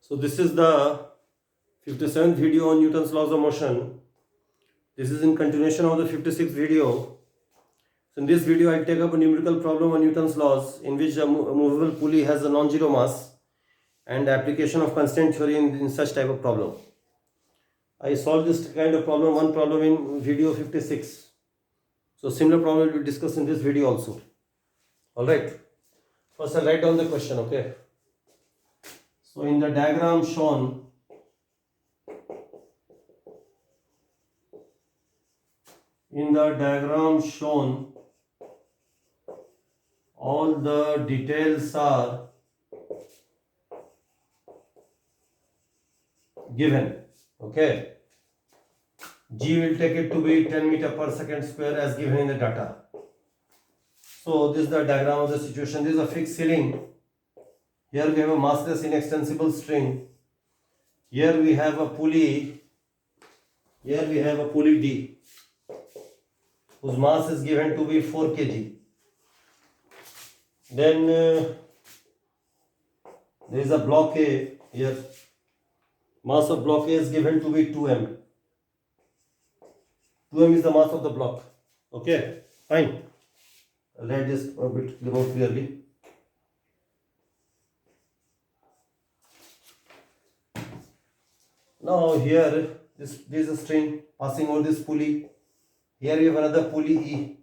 So this is the 57th video on Newton's laws of motion. This is in continuation of the 56th video. So in this video I'll take up a numerical problem on Newton's laws in which a movable pulley has a non-zero mass and the application of constraint theory in such type of problem. I solved this kind of problem, one problem in video 56. So similar problem will be discussed in this video also. Alright. First I'll write down the question, okay. So in the diagram shown, all the details are given, okay. G will take it to be 10 meter per second square as given in the data. So this is the diagram of the situation. This is a fixed ceiling. Here we have a massless inextensible string. Here we have a pulley. Here we have a pulley D, whose mass is given to be 4 kg. Then there is a block A here. Mass of block A is given to be 2m. 2m is the mass of the block. Okay, fine. I'll write this a bit more clearly. Now here, this is a string passing over this pulley. Here we have another pulley E,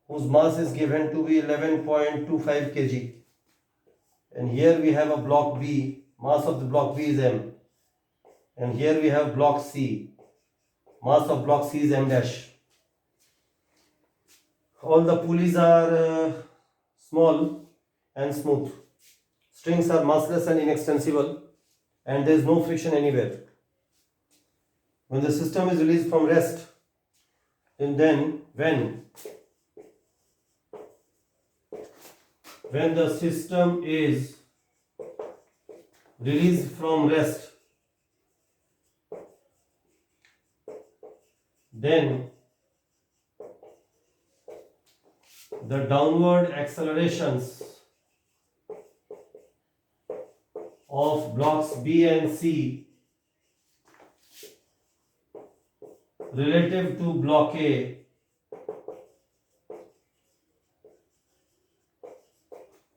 whose mass is given to be 11.25 kg. And here we have a block B, mass of the block B is m. And here we have block C, mass of block C is m dash. All the pulleys are small and smooth. Strings are massless and inextensible, and there is no friction anywhere. When the system is released from rest, and then when the system is released from rest, then the downward accelerations of blocks B and C relative to block A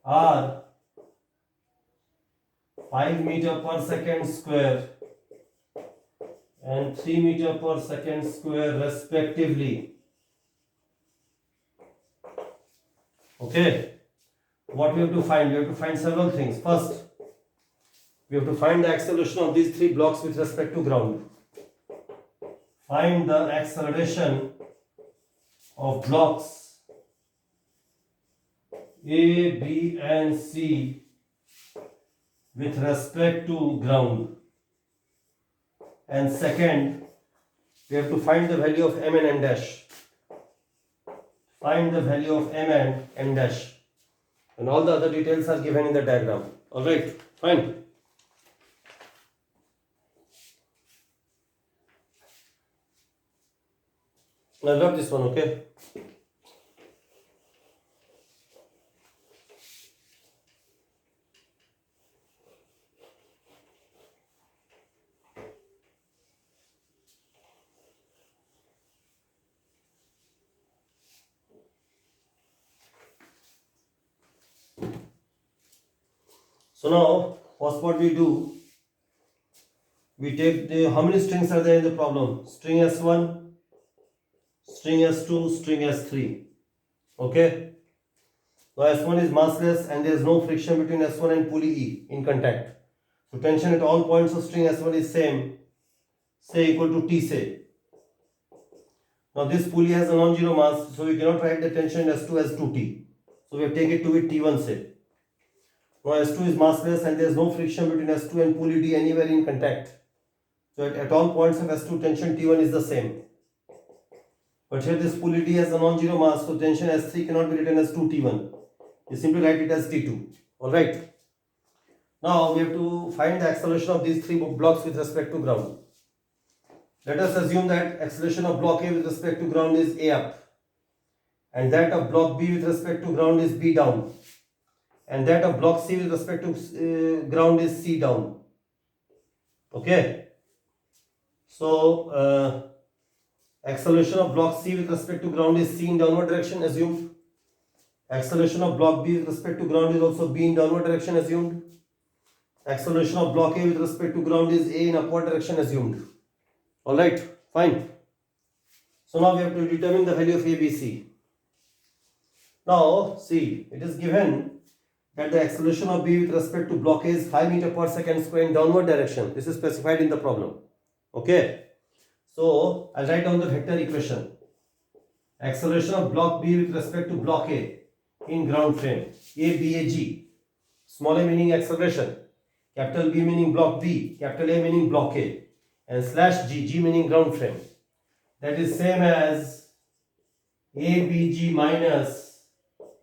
are 5 meter per second square and 3 meter per second square respectively. Okay, what we have to find? We have to find several things. First, we have to find the acceleration of these three blocks with respect to ground. Find the acceleration of blocks A, B and C with respect to ground. And second, we have to find the value of m and n dash. Find the value of m and n dash. And all the other details are given in the diagram. Alright, fine. I love this one, okay? So now, what we do? We take how many strings are there in the problem? String S1, string S2, string S3. Okay? Now S1 is massless and there is no friction between S1 and pulley E in contact. So tension at all points of string S1 is same, say equal to T say. Now this pulley has a non-zero mass, so we cannot write the tension in S2 as 2T. So we have taken it to be T1 say. Now S2 is massless and there is no friction between S2 and pulley D anywhere in contact. So at all points of S2 tension T1 is the same. But here this pulley D has a non-zero mass, so tension S3 cannot be written as 2T1. You simply write it as T2. Alright. Now we have to find the acceleration of these three blocks with respect to ground. Let us assume that acceleration of block A with respect to ground is A up, and that of block B with respect to ground is B down, and that of block C with respect to ground is C down. Okay. So acceleration of block C with respect to ground is C in downward direction assumed. Acceleration of block B with respect to ground is also B in downward direction assumed. Acceleration of block A with respect to ground is A in upward direction assumed. Alright, fine. So now we have to determine the value of ABC. Now see, it is given that the acceleration of B with respect to block A is 5 meter per second square in downward direction. This is specified in the problem. Okay. So I'll write down the vector equation. Acceleration of block B with respect to block A in ground frame. A, B, A, G. Small a meaning acceleration. Capital B meaning block B. Capital A meaning block A. And slash G, G meaning ground frame. That is same as ABG minus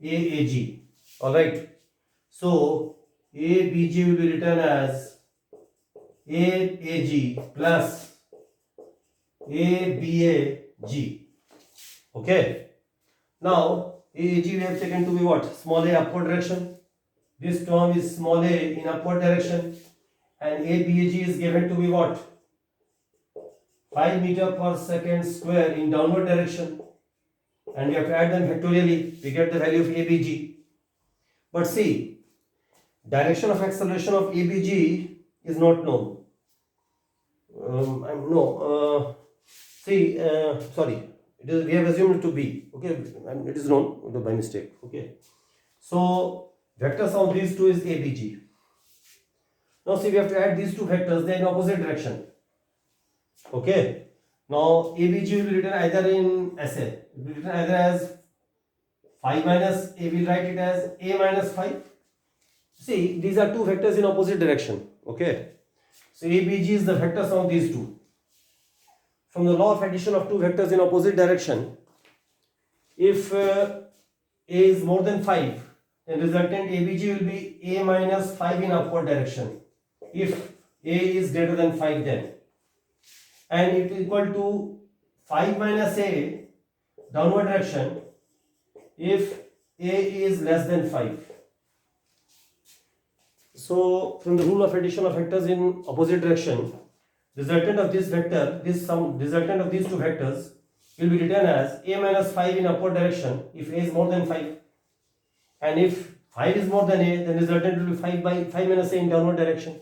AAG. Alright. So ABG will be written as AAG plus ABAG. Okay. Now AAG we have taken to be what? Small a upward direction. This term is small a in upward direction. And ABAG is given to be what? 5 meter per second square in downward direction. And we have to add them factorially. We get the value of ABG. But see, direction of acceleration of ABG is not known. Sorry, we have assumed it to be, okay, it is known by mistake, okay. So, vector sum of these two is ABG. Now see, we have to add these two vectors, they are in opposite direction, okay. Now, ABG will be written either in SA, it will be written either as 5 minus, A will write it as A minus 5. See, these are two vectors in opposite direction, okay. So ABG is the vector sum of these two. From the law of addition of two vectors in opposite direction, if A is more than 5, then resultant ABG will be A minus 5 in upward direction. If A is greater than 5 then. And it is equal to 5 minus A downward direction if A is less than 5. So, from the rule of addition of vectors in opposite direction, resultant of this vector, resultant of these two vectors will be written as A minus 5 in upward direction if A is more than 5. And if 5 is more than A, then resultant will be 5 minus A in downward direction.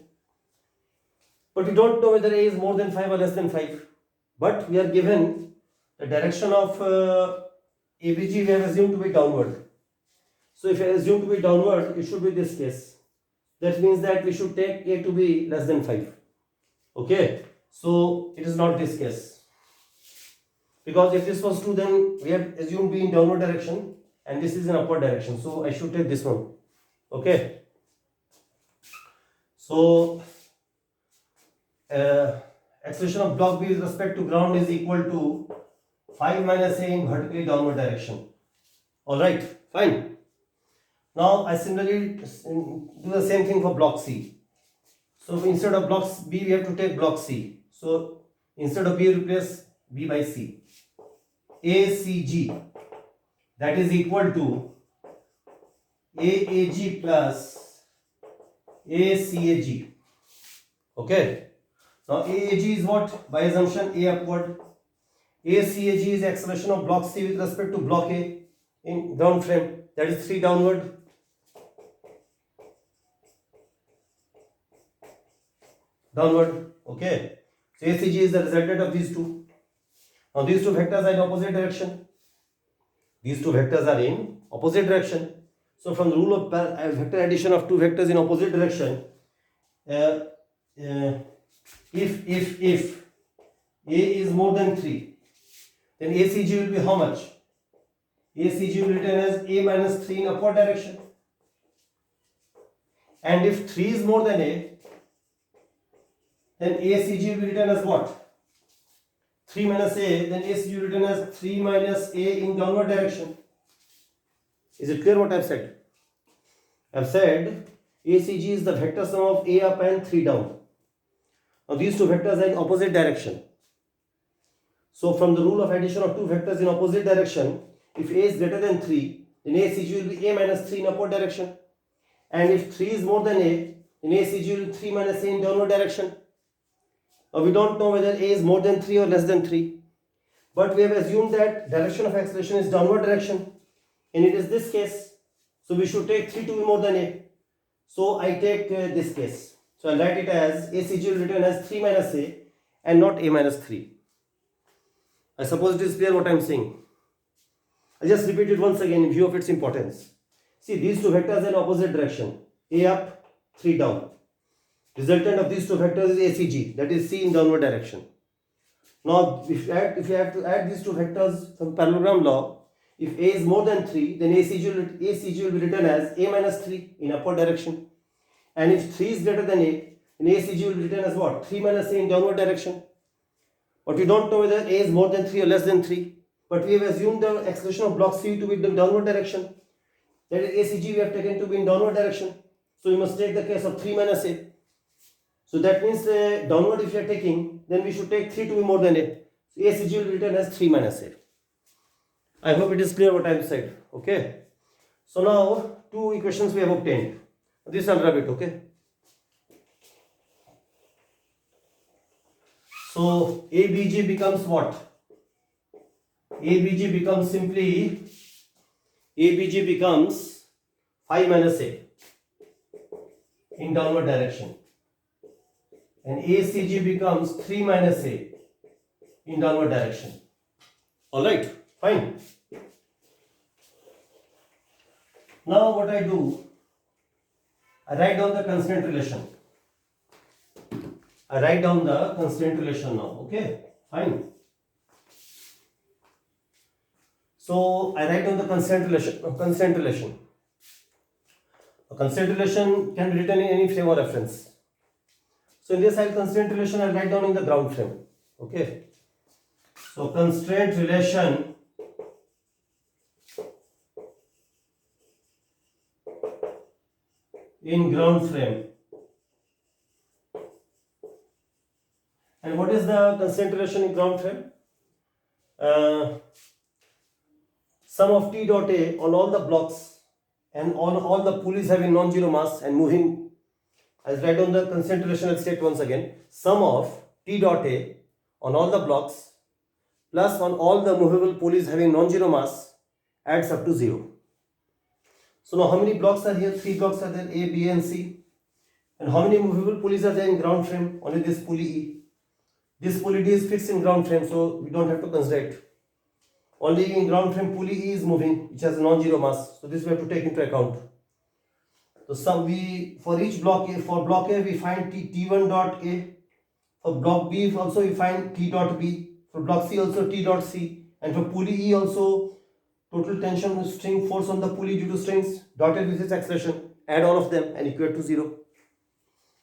But we don't know whether A is more than 5 or less than 5. But we are given the direction of ABG we have assumed to be downward. So if I assume to be downward, it should be this case. That means that we should take A to be less than 5. Okay. So it is not this case. Because if this was true, then we have assumed B in downward direction and this is in upward direction. So I should take this one. Okay. So acceleration of block B with respect to ground is equal to 5 minus A in vertically downward direction. Alright, fine. Now I similarly do the same thing for block C. So instead of block B, we have to take block C. So instead of B, replace B by C. ACG, that is equal to AAG plus ACAG. Okay. Now AAG is what? By assumption A upward. ACAG is acceleration of block C with respect to block A in ground frame. That is 3 downward. Okay. So ACG is the resultant of these two. Now these two vectors are in opposite direction. So from the rule of vector addition of two vectors in opposite direction, if A is more than 3, then ACG will be how much? ACG will be written as A minus 3 in upward direction. And if 3 is more than A, then ACG will be written as what? 3 minus A, then ACG will be written as 3 minus A in downward direction. Is it clear what I have said? I have said ACG is the vector sum of A up and 3 down. Now these two vectors are in opposite direction. So from the rule of addition of two vectors in opposite direction, if A is greater than 3, then ACG will be A minus 3 in upward direction. And if 3 is more than A, then ACG will be 3 minus A in downward direction. Now we don't know whether A is more than 3 or less than 3. But we have assumed that direction of acceleration is downward direction. And it is this case. So we should take 3 to be more than A. So I take this case. So I'll write it as ACG will written as 3 minus A and not A minus 3. I suppose it is clear what I am saying. I'll just repeat it once again in view of its importance. See, these two vectors in opposite direction. A up, 3 down. Resultant of these two vectors is ACG, that is C in downward direction. Now, if you have to add these two vectors from parallelogram law, if A is more than 3, then ACG will be written as A minus 3 in upward direction. And if 3 is greater than A, then ACG will be written as what? 3 minus A in downward direction. But we don't know whether A is more than 3 or less than 3. But we have assumed the acceleration of block C to be in downward direction. That is ACG we have taken to be in downward direction. So we must take the case of 3 minus A. So that means downward if we are taking, then we should take 3 to be more than A. So ACG will be written as 3 minus A. I hope it is clear what I have said. Okay. So now 2 equations we have obtained. This I'll rub it. Okay. So ABG becomes what? ABG becomes simply ABG becomes 5 minus A in downward direction. And ACG becomes 3 minus A in downward direction. Alright, fine. Now what I do, I write down the constraint relation. I write down the constraint relation now. Okay, fine. So I write down the constraint relation. A constraint relation can be written in any frame or reference. So in this constraint relation I'll write down in the ground frame. Okay. So constraint relation in ground frame. And what is the constraint relation in ground frame? Sum of T dot A on all the blocks and on all the pulleys having non-zero mass and moving. I'll write down the constraint relation. I'll state once again. Sum of T dot A on all the blocks plus on all the movable pulleys having non-zero mass adds up to 0. So now how many blocks are here? 3 blocks are there, A, B and C. And how many movable pulleys are there in ground frame? Only this pulley E. This pulley D is fixed in ground frame, so we don't have to consider it. Only in ground frame pulley E is moving, which has a non-zero mass. So this we have to take into account. So for each block A, for block A we find T1 dot A. For block B also we find T dot B. For block C also T dot C. And for pulley E also total tension string force on the pulley due to strings dotted with its acceleration. Add all of them and equate to 0.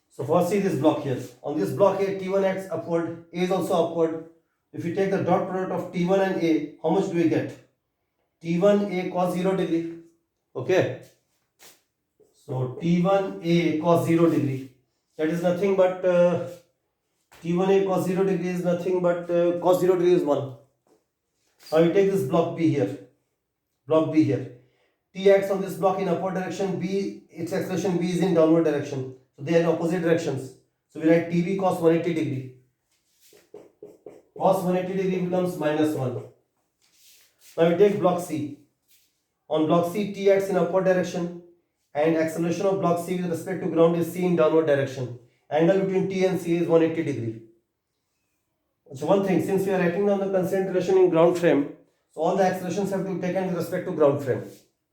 So first see this block here. On this block here T1 acts upward, A is also upward. If we take the dot product of T1 and A, how much do we get? T1 A cos 0 degree. Okay. So T1 A cos 0 degree. That is nothing but T1 A cos 0 degree is nothing but cos 0 degree is 1. Now we take this block B here. Block B here. T acts on this block in upward direction. B, its acceleration B is in downward direction. So they are in opposite directions. So we write TB cos 180 degree. Cos 180 degree becomes minus 1. Now we take block C. On block C, T acts in upward direction and acceleration of block C with respect to ground is C in downward direction. Angle between T and C is 180 degree. So one thing, since we are writing down the constraint relation in ground frame, so all the accelerations have to be taken with respect to ground frame.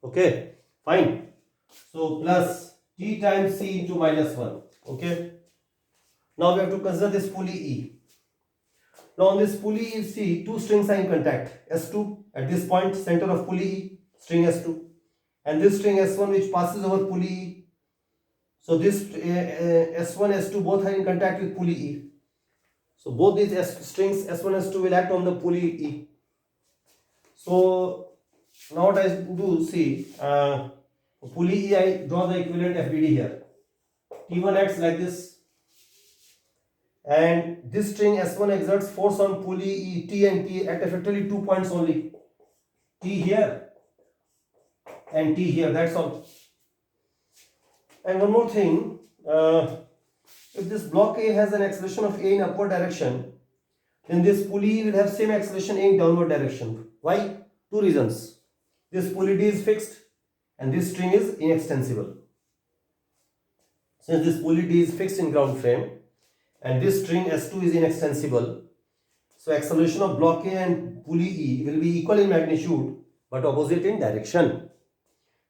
Okay, fine. So plus T times C into minus 1. Okay. Now we have to consider this pulley E. Now on this pulley you see two strings are in contact. S2 at this point, center of pulley E, string S2. And this string S1 which passes over pulley E. So this S1, S2 both are in contact with pulley E. So both these strings S1, S2 will act on the pulley E. So now what I do, see, pulley E, I draw the equivalent FBD here. T1 acts like this. And this string S1 exerts force on pulley E, T and T at effectively 2 points only. T here and T here, that's all. And one more thing, If this block A has an acceleration of A in upward direction, then this pulley will have same acceleration A in downward direction. Why? Two reasons. This pulley D is fixed and this string is inextensible. Since this pulley D is fixed in ground frame and this string S2 is inextensible, so acceleration of block A and pulley E will be equal in magnitude but opposite in direction.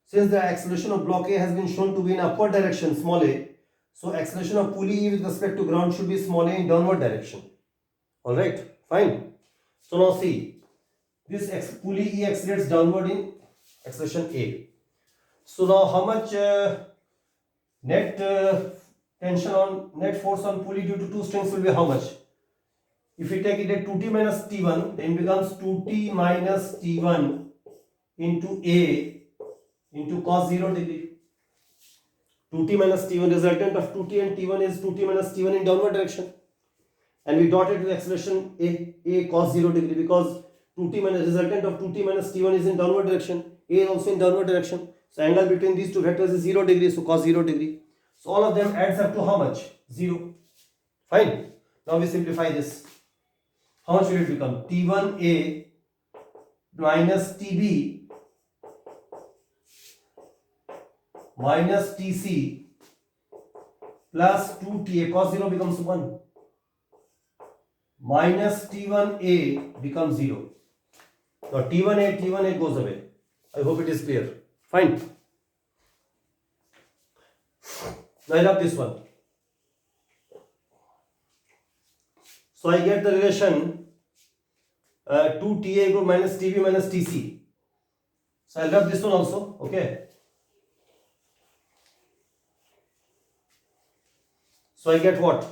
Since the acceleration of block A has been shown to be in upward direction, small a, so acceleration of pulley E with respect to ground should be small a in downward direction. Alright, fine. So now see, this pulley E accelerates downward in acceleration A. So now how much net net force on pulley due to two strings will be how much? If we take it at 2t minus t1, then it becomes 2t minus t1 into A into cos 0 degree. 2t minus t1, resultant of 2t and t1 is 2t minus t1 in downward direction. And we dot it with acceleration A cos 0 degree because 2t minus resultant of 2t minus t1 is in downward direction. A is also in downward direction. So angle between these two vectors is 0 degree, so cos 0 degree. So all of them adds up to how much? 0. Fine. Now we simplify this. How much will it become? T1A minus TB minus TC plus 2TA, cos 0 becomes 1, minus T1A becomes 0. Now T1A goes away. I hope it is clear. Fine. Now I love this one. So I get the relation 2TA equal minus TB minus TC. So I'll rub this one also. Okay. So I get what?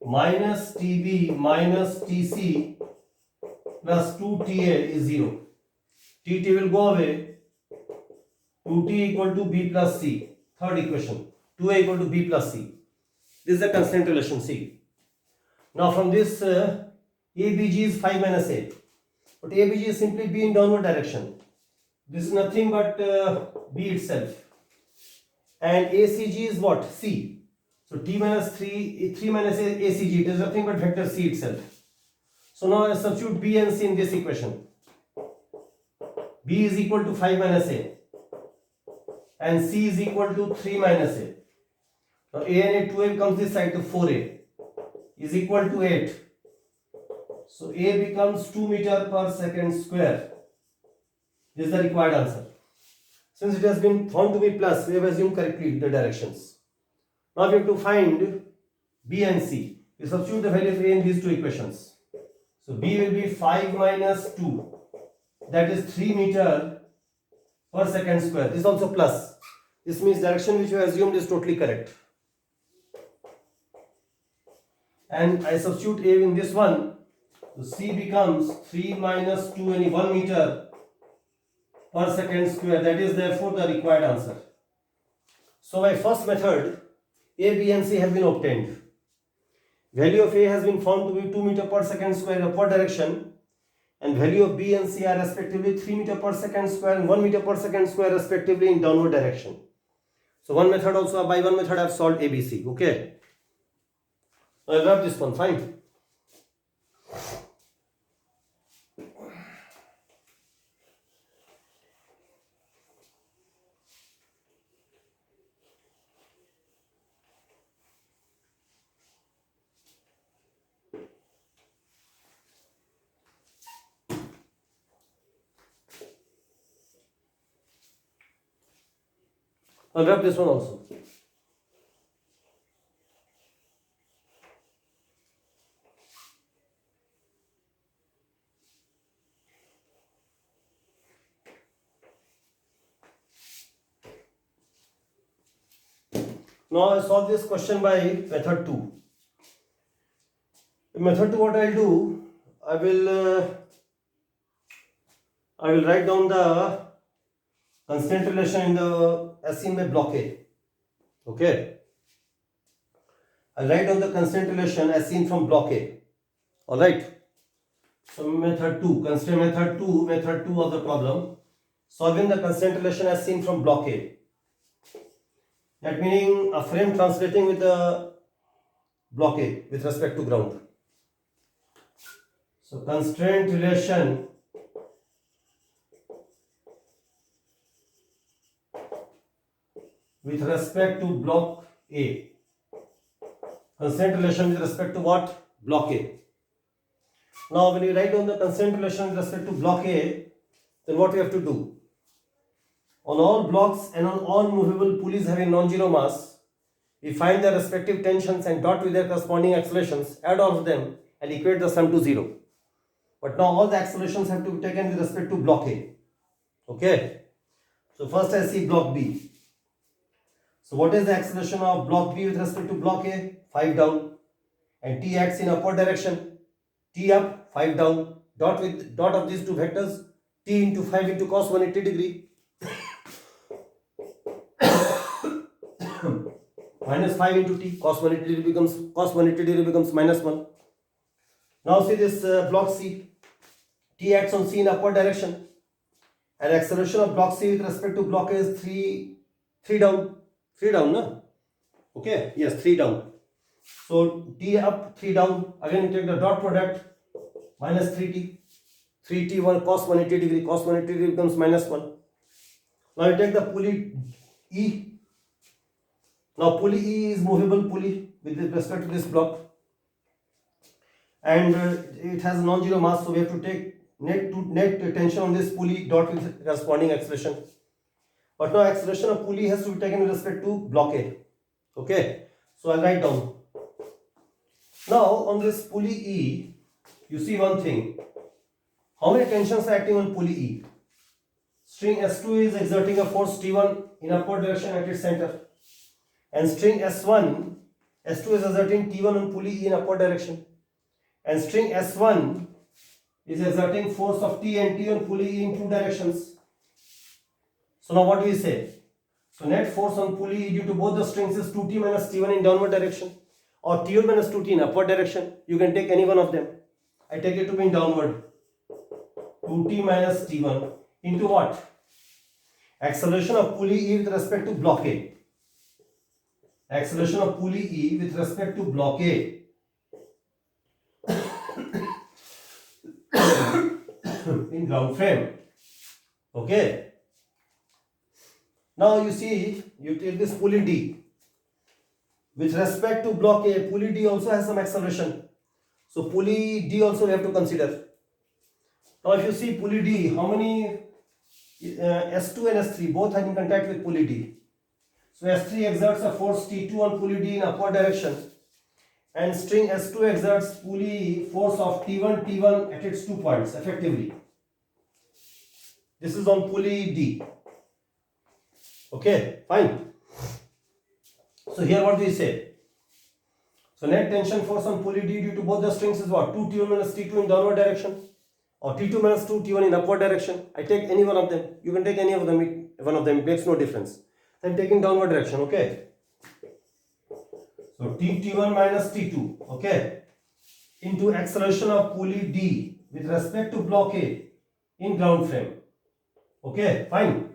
Minus TB minus TC plus 2TA is 0. TT will go away. 2T equal to B plus C. Third equation. 2A equal to B plus C. This is the constraint relation C. Now from this ABG is 5 minus A. But ABG is simply B in downward direction. This is nothing but B itself. And ACG is what? C. So T minus 3 minus ACG, it is nothing but vector C itself. So now I substitute B and C in this equation. B is equal to 5 minus A. And C is equal to 3 minus A. Now A and A, 2A comes this side to 4A is equal to 8. So A becomes 2 meter per second square. This is the required answer. Since it has been found to be plus, we have assumed correctly the directions. Now we have to find B and C. We substitute the value of A in these two equations. So B will be 5 minus 2. That is 3 meter per second square. This is also plus. This means direction which we assumed is totally correct. And I substitute A in this one. So C becomes 3 minus 2 and 1 meter per second square. That is therefore the required answer. So by first method, A, B and C have been obtained. Value of A has been found to be 2 meter per second square in upward direction. And value of B and C are respectively 3 meter per second square and 1 meter per second square respectively in downward direction. So by one method I have solved ABC. Okay. I'll wrap this one. Fine. I'll wrap this one also. Now I solve this question by method 2. In method 2, what I'll do, I will write down the constraint relation in the as seen by block A. Okay. I'll write down the constraint relation as seen from block A. Alright. So method 2, constraint method 2 of the problem. Solving the constraint relation as seen from block A. That meaning a frame translating with the block A with respect to ground. So constraint relation with respect to block A. Constraint relation with respect to what? Block A. Now when you write down the constraint relation with respect to block A, then what we have to do? On all blocks and on all movable pulleys having non-zero mass, we find their respective tensions and dot with their corresponding accelerations, add all of them and equate the sum to 0. But now all the accelerations have to be taken with respect to block A. Okay. So first I see block B. So what is the acceleration of block B with respect to block A? 5 down. And T acts in upward direction. T up, 5 down. Dot with dot of these two vectors. T into 5 into cos 180 degree. Minus 5 into T. Cos 180 degree becomes minus 1. Now see this block C. T acts on C in upward direction. And acceleration of block C with respect to block A is 3 down. 3 down, no? Okay, yes, 3 down. So T up, 3 down. Again, you take the dot product. Minus 3T. 3T 1 cos 180 degree. Cos 180 degree becomes minus 1. Now you take the pulley E. Now pulley E is movable pulley with respect to this block. And it has non-zero mass, so we have to take net tension on this pulley dot with corresponding acceleration. But now acceleration of pulley has to be taken with respect to block A. Okay, so I'll write down. Now on this pulley E, you see one thing. How many tensions are acting on pulley E? String S2 is exerting a force T1 in upward direction at its center. And string S1, S2 is exerting T1 on pulley E in upward direction. And string S1 is exerting force of T and T on pulley E in two directions. So now what do we say? So net force on pulley E due to both the strings is 2T minus T1 in downward direction or T1 minus 2T in upward direction. You can take any one of them. I take it to be in downward. 2T minus T1 into what? Acceleration of pulley E with respect to block A. Acceleration of pulley E with respect to block A. In ground frame. Okay. Now you see, you take this pulley D. With respect to block A, pulley D also has some acceleration. So pulley D also we have to consider. Now if you see pulley D, how many S2 and S3 both are in contact with pulley D. So S3 exerts a force T2 on pulley D in upward direction. And string S2 exerts pulley force of T1 at its 2 points effectively. This is on pulley D. Okay, fine. So here what do we say? So net tension force on pulley D due to both the strings is what? 2T1 minus T2 in downward direction or T2 minus 2T1 in upward direction. I take any one of them. You can take any of them. One of them, it makes no difference. I'm taking downward direction, okay? So T1 minus T2, okay? Into acceleration of pulley D with respect to block A in ground frame. Okay, fine.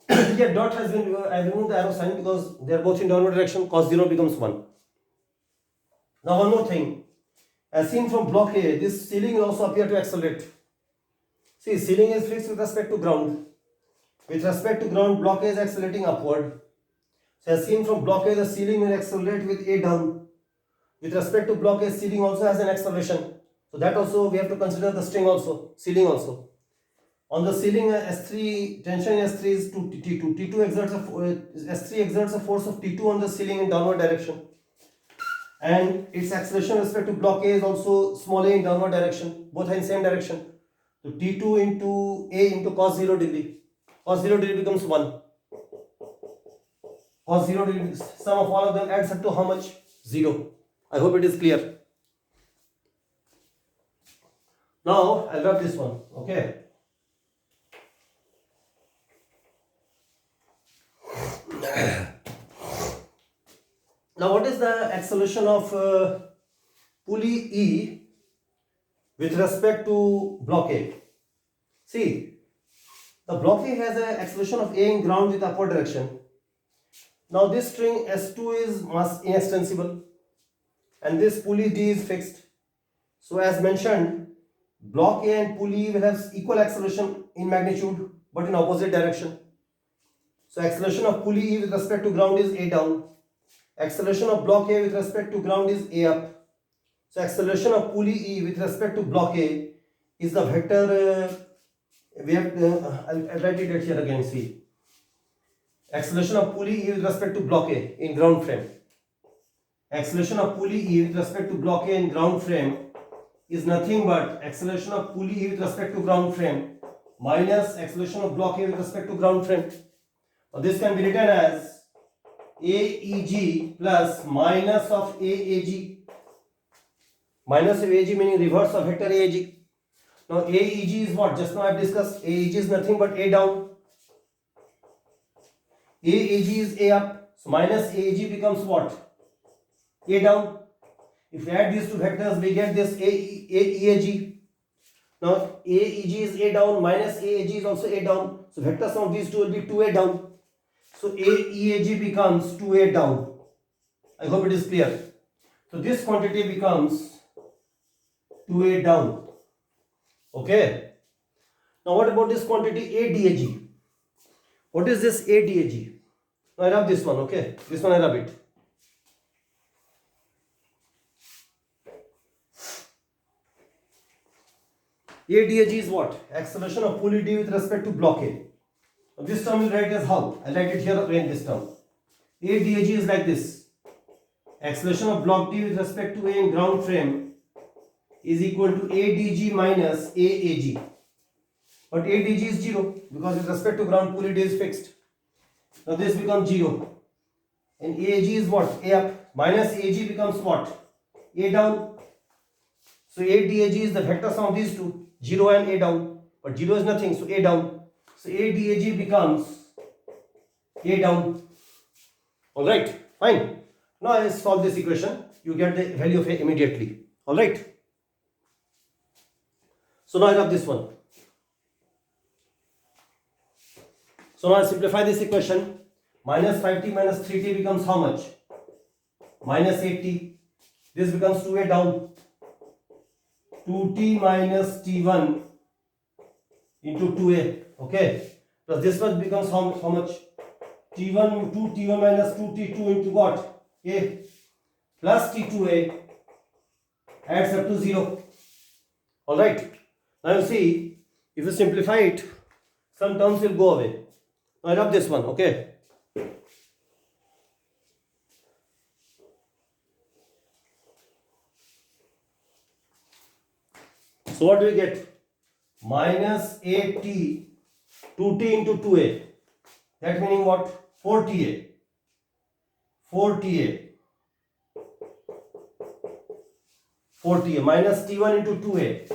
Here dot has been, I removed the arrow sign because they are both in downward direction, cos 0 becomes 1. Now one more thing. As seen from block A, this ceiling will also appear to accelerate. See, ceiling is fixed with respect to ground. With respect to ground, block A is accelerating upward. So as seen from block A, the ceiling will accelerate with A down. With respect to block A, ceiling also has an acceleration. So that also we have to consider the string also, ceiling also. On the ceiling, S3 tension in S3 is 2T2. T2 exerts S3 exerts a force of T2 on the ceiling in downward direction. And its acceleration with respect to block A is also small a in downward direction. Both are in same direction. So T2 into A into cos 0 degree. Cos 0 degree becomes 1. Cos 0 degree, sum of all of them adds up to how much? 0. I hope it is clear. Now I'll rub this one. Okay. Now what is the acceleration of pulley E with respect to block A? See, the block A has an acceleration of A in ground with upward direction. Now this string S2 is inextensible. and this pulley D is fixed. So as mentioned, block A and pulley will have equal acceleration in magnitude but in opposite direction. So acceleration of pulley E with respect to ground is A down. Acceleration of block A with respect to ground is A up. So acceleration of pulley E with respect to block A is the vector. I'll write it here again. See, acceleration of pulley E with respect to block A in ground frame. Acceleration of pulley E with respect to block A in ground frame is nothing but acceleration of pulley E with respect to ground frame minus acceleration of block A with respect to ground frame. Now this can be written as AEG plus minus of AAG. Minus of AG meaning reverse of vector AAG. Now AEG is what? Just now I have discussed. AEG is nothing but A down. AAG is A up. So minus AAG becomes what? A down. If we add these two vectors, we get this AEAG. Now AEG is A down, minus AAG is also A down. So vector sum of these two will be 2A down. So AEAG becomes 2A down. I hope it is clear. So this quantity becomes 2A down. Okay. Now what about this quantity ADAG? What is this ADAG? Now I rub this one, okay. This one I rub it. ADAG is what? Acceleration of pulley D with respect to block A. Now this term will write as how? I'll write it here again this term. ADAG is like this. Acceleration of block D with respect to A in ground frame is equal to ADG minus AAG. But ADG is 0 because with respect to ground pulley D is fixed. Now this becomes 0. And AAG is what? A up. Minus AG becomes what? A down. So ADAG is the vector sum of these two. 0 and A down. But 0 is nothing. So A down. So ADAG becomes A down. Alright. Fine. Now I solve this equation. You get the value of A immediately. Alright. So now I rub this one. So now I simplify this equation. Minus 5t minus 3t becomes how much? Minus 8t. This becomes 2A down. 2t minus t1 into 2A. Okay. Plus this one becomes how much? T1, 2t1 minus 2t2 into what? A. Plus t2A adds up to 0. Alright. Now you see, if you simplify it, some terms will go away. Now I rub this one, okay. So what do we get? Minus 8t, 2t into 2a. That meaning what? 4ta. 4ta. 4ta minus t1 into 2a.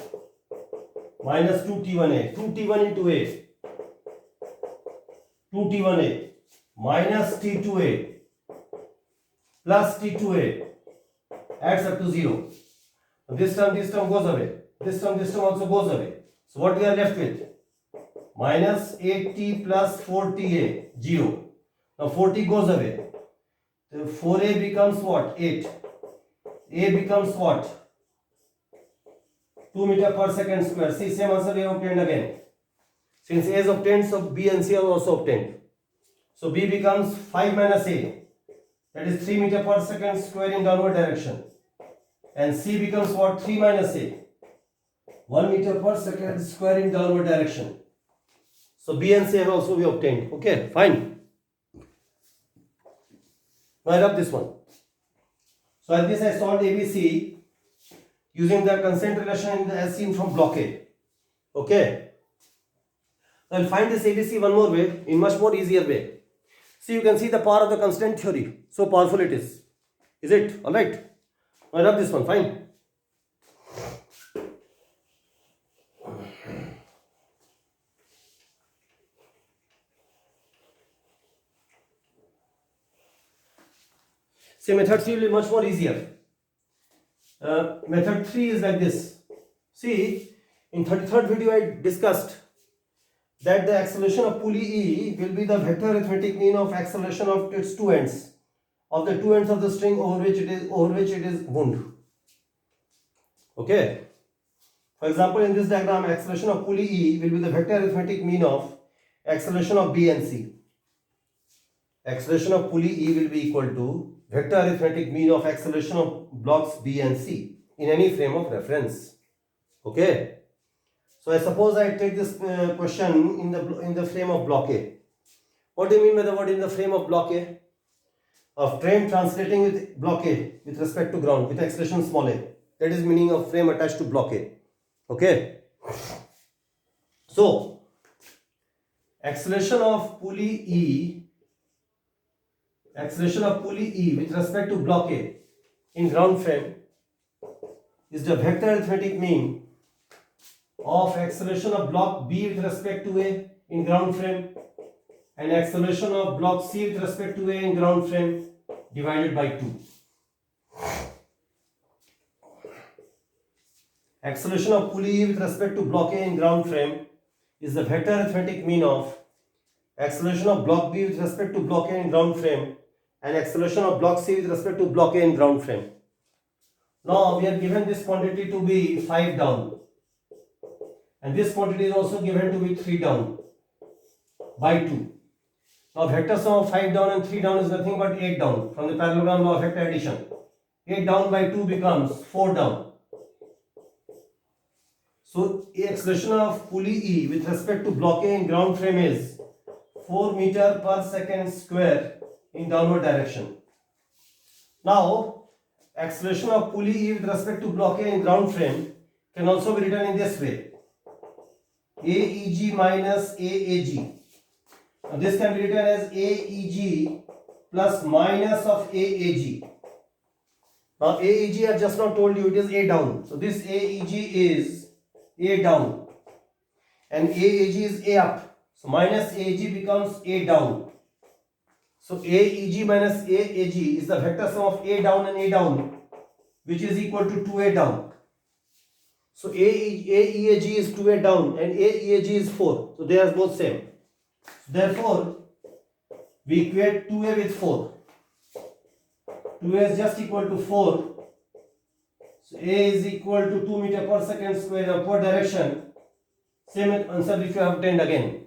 Minus 2t1a. 2t1 into a. 2t1a. Minus t2a. Plus t2a. Adds up to 0. This term goes away. This term also goes away. So what we are left with? Minus 8t plus 4ta, 0. Now 4t goes away. So 4a becomes what? 8. A becomes what? 2 meter per second square. See, same answer we have obtained again. Since A is obtained, so B and C are also obtained. So B becomes 5 minus A. That is 3 meter per second square in downward direction. And C becomes what? 3 minus A. 1 meter per second square in downward direction. So B and C have also been obtained. Okay, fine. Now I rub this one. So at this I solved ABC using the constraint relation as seen from block A. Okay. I'll find this ABC one more way, in much more easier way. See, you can see the power of the constraint theory. So powerful it is. Is it? Alright. I rub this one. Fine. See, method 3 will be much more easier. Method 3 is like this. See, in 33rd video I discussed that the acceleration of pulley E will be the vector arithmetic mean of acceleration of its two ends. of the two ends of the string over which it is wound. Okay. For example, in this diagram, acceleration of pulley E will be the vector arithmetic mean of acceleration of B and C. Acceleration of pulley E will be equal to vector arithmetic mean of acceleration of blocks B and C in any frame of reference. Okay. So I suppose I take this question in the frame of block A. What do you mean by the word in the frame of block A? A frame translating with block A with respect to ground with acceleration small a. That is meaning of frame attached to block A. Okay. So acceleration of pulley E with respect to block A in ground frame is the vector arithmetic mean of acceleration of block B with respect to A in ground frame and acceleration of block C with respect to A in ground frame divided by 2. Acceleration of pulley E with respect to block A in ground frame is the vector arithmetic mean of acceleration of block B with respect to block A in ground frame and acceleration of block C with respect to block A in ground frame. Now we are given this quantity to be 5 down and this quantity is also given to be 3 down by 2. Now vector sum of 5 down and 3 down is nothing but 8 down from the parallelogram law of vector addition. 8 down by 2 becomes 4 down. So acceleration of pulley E with respect to block A in ground frame is 4 meter per second square in downward direction. Now acceleration of pulley E with respect to block A in ground frame can also be written in this way: AEG minus AAG. Now this can be written as AEG plus minus of AAG. Now AEG I have just now told you it is A down. So this AEG is A down and AAG is A up. So minus AAG becomes A down. So AEG minus AAG is the vector sum of A down and A down, which is equal to 2A down. So AEAG is 2A down and AEAG is 4. So they are both same. Therefore, we equate 2A with 4. 2A is just equal to 4. So A is equal to 2 meter per second square in upward direction. Same answer which we have obtained again.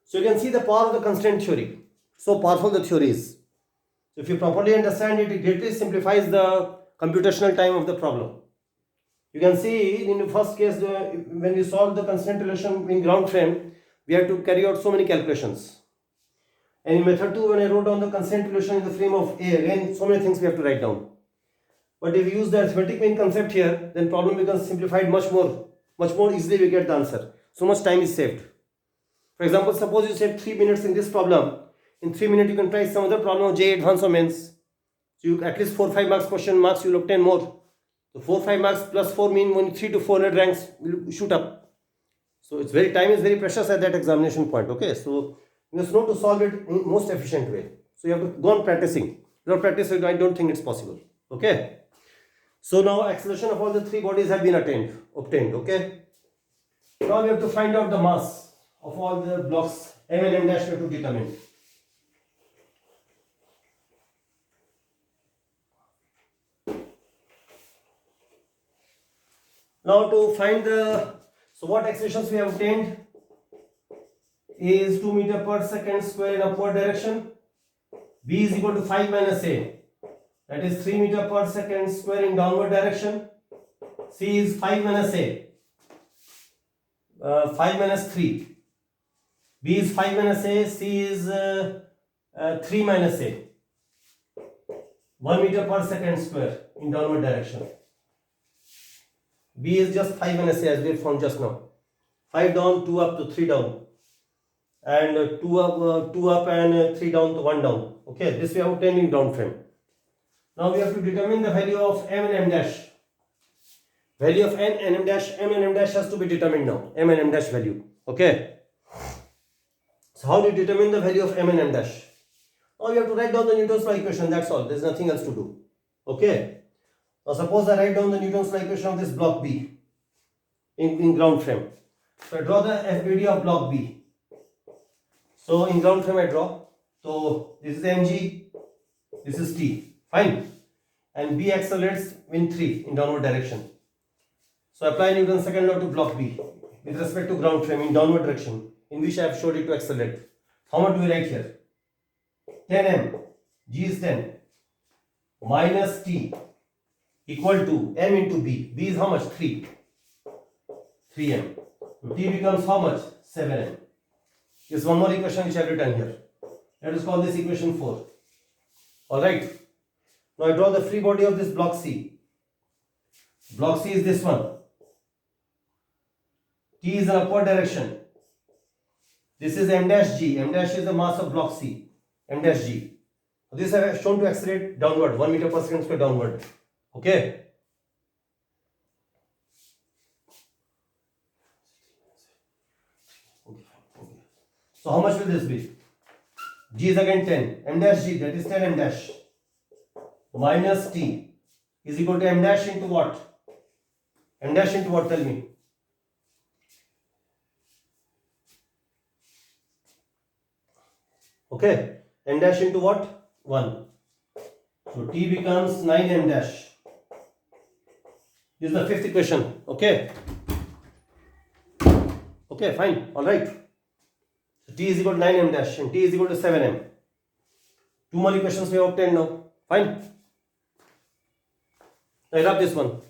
So you can see the power of the constraint theory. So powerful the theory is. So if you properly understand it, it greatly simplifies the computational time of the problem. You can see in the first case, when we solve the constraint relation in ground frame, we have to carry out so many calculations. And in method 2, when I wrote down the constraint relation in the frame of A, again so many things we have to write down. But if you use the arithmetic mean concept here, then problem becomes simplified much more easily we get the answer. So much time is saved. For example, suppose you save 3 minutes in this problem. In 3 minutes you can try some other problem of J advanced or mains. So you at least 4-5 marks question marks you will obtain more. So 4-5 marks plus 4 mean only 3 to 400 ranks will shoot up. So time is very precious at that examination point. Okay, so you must know to solve it in most efficient way. So you have to go on practicing. Without practice, I don't think it's possible. Okay. So now acceleration of all the 3 bodies have been obtained. Okay. Now we have to find out the mass of all the blocks M and M dash we have to determine. Now to find what accelerations we have obtained is 2 meter per second square in upward direction. B is equal to 5 minus A. That is 3 meter per second square in downward direction. C is 5 minus A. 5 minus 3. B is 5 minus A. C is 3 minus A. 1 meter per second square in downward direction. B is just 5 minus A as we found just now. 5 down, 2 up to 3 down. And 2 up and 3 down to 1 down. Okay, this we have obtained in ground frame. Now we have to determine the value of M and M dash. Value of M and M dash has to be determined now. M and M dash value. Okay. So how do you determine the value of M and M dash? Now you have to write down the Newton's law equation, that's all. There's nothing else to do. Okay. Now suppose I write down the Newton's law equation of this block B in ground frame. So I draw the FBD of block B. So in ground frame I draw. So this is mg, This is T. Fine. And B accelerates in 3 in downward direction. So apply Newton's second law to block B with respect to ground frame in downward direction, in which I have showed it to accelerate. How much do we write here? 10 m. G is 10 minus T equal to m into B. B is how much? 3. 3m. So T becomes how much? 7m. Here's one more equation which I have written here. Let us call this equation 4. Alright. Now I draw the free body of this block C. Block C is this one. T is in upward direction. This is m dash G. M dash is the mass of block C. M dash G. This I have shown to accelerate downward, 1 meter per second square downward. Okay. So how much will this be? G is again 10. M dash G, that is 10 m dash minus T is equal to m dash into what? M dash into what? Tell me. Okay. M dash into what? 1. So T becomes 9m dash. This is the fifth equation. Okay. Okay, fine. Alright. So T is equal to 9m dash and T is equal to 7m. 2 more equations we have obtained now. Fine. I rub this one.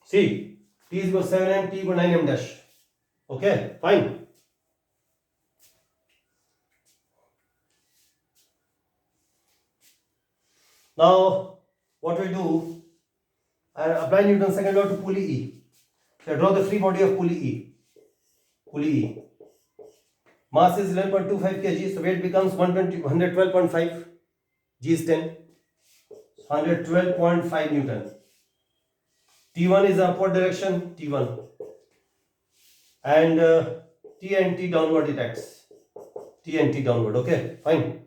See, T is equal to 7m, T equal to 9m dash. Okay, fine. Now, what we do, I apply Newton's second law to pulley E. So I draw the free body of pulley E. Pulley E. Mass is 11.25 kg, so weight becomes 112.5. G is 10. 112.5 Newton. T1 is upward direction, T1. And T and T downward it acts. T and T downward, okay, fine.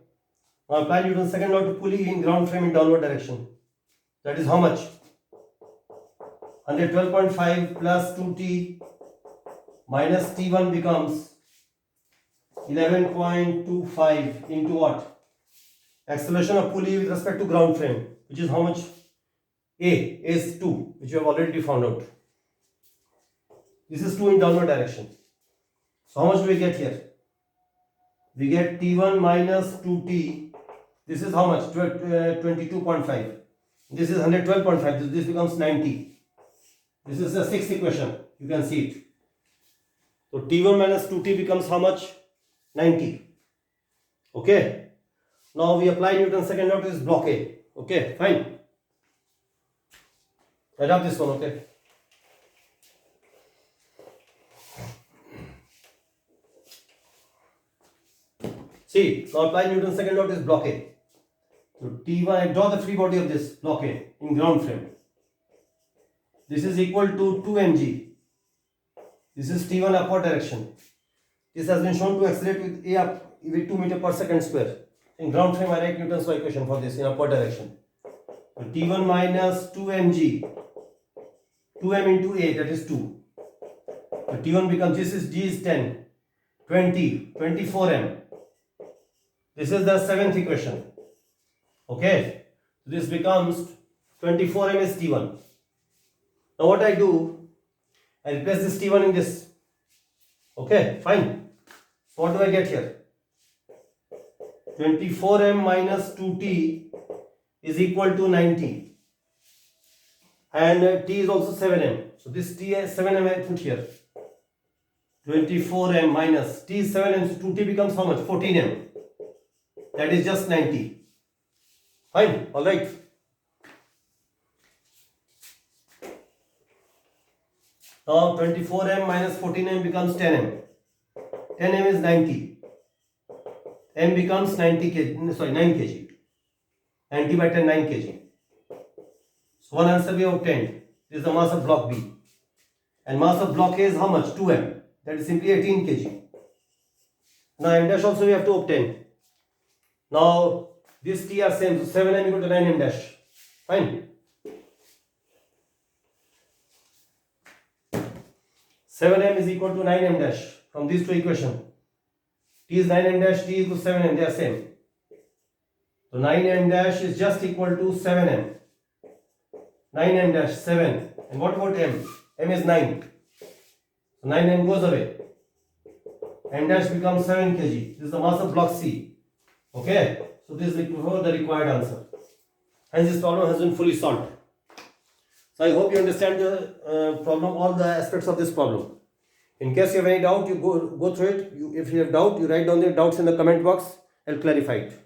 Now apply Newton's second law to pulley in ground frame in downward direction. That is how much? 112.5 plus 2T minus T1 becomes 11.25 into what? Acceleration of pulley with respect to ground frame, which is how much? A is 2, which you have already found out. This is 2 in downward direction. So how much do we get here? We get T1 minus 2T. This is how much? 22.5. This is 112.5. This becomes 90. This is the sixth equation. You can see it. So T1 minus 2T becomes how much? 90. Okay. Now we apply Newton's second law to this block A. Okay, fine. I rub this one, okay. See, now apply Newton's second law to this block A. So T1, I draw the free body of this block A in ground frame. This is equal to 2 mg. This is T1 upward direction. This has been shown to accelerate with A up with 2 meter per second square. In ground frame, I write Newton's law equation for this in upward direction. So T1 minus 2 mg. 2m into A, that is 2. So T1 becomes, this is G is 10, 20, 24m. This is the seventh equation. Okay. So this becomes 24m is T1. Now what I do, I replace this T1 in this. Okay, fine. So what do I get here? 24m minus 2t is equal to 90. And T is also 7m. So this T is 7m I put here. 24m minus T is 7m. So 2T becomes how much? 14m. That is just 90. Fine. Alright. Now 24m minus 14m becomes 10m. 10m is 90. M becomes 90 kg. Sorry, 9 kg. 90 by 10, 9 kg. So one answer we obtained. This is the mass of block B. And mass of block A is how much? 2m. That is simply 18 kg. Now m dash also we have to obtain. Now this T are same. So 7m equal to 9m dash. Fine. 7m is equal to 9m dash from these two equations. T is 9m dash, T equals 7m, they are same. So 9m dash is just equal to 7m. 9m dash, 7. And what about m? M is 9. So 9m goes away. M dash becomes 7 kg. This is the mass of block C. Okay? So this is the required answer. Hence this problem has been fully solved. So I hope you understand the problem, all the aspects of this problem. In case you have any doubt, you go through it. If you have doubt, you write down the doubts in the comment box. I'll clarify it.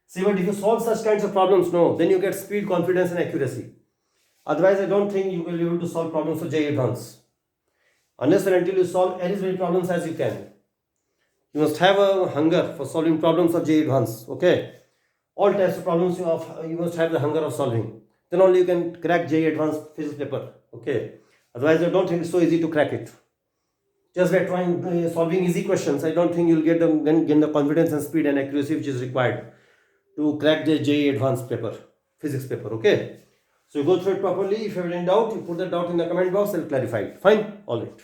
See, but if you solve such kinds of problems, then you get speed, confidence and accuracy. Otherwise, I don't think you will be able to solve problems for JEE Advanced. Unless and until you solve as many problems as you can. You must have a hunger for solving problems of JEE Advanced. Okay? All types of problems you must have the hunger of solving. Then only you can crack JEE Advanced physics paper. Okay? Otherwise, I don't think it's so easy to crack it. Just by trying solving easy questions, I don't think you'll gain the confidence and speed and accuracy which is required to crack the JEE Advanced paper, physics paper. Okay? So you go through it properly. If you have any doubt, you put the doubt in the comment box. I'll clarify it. Fine? All right.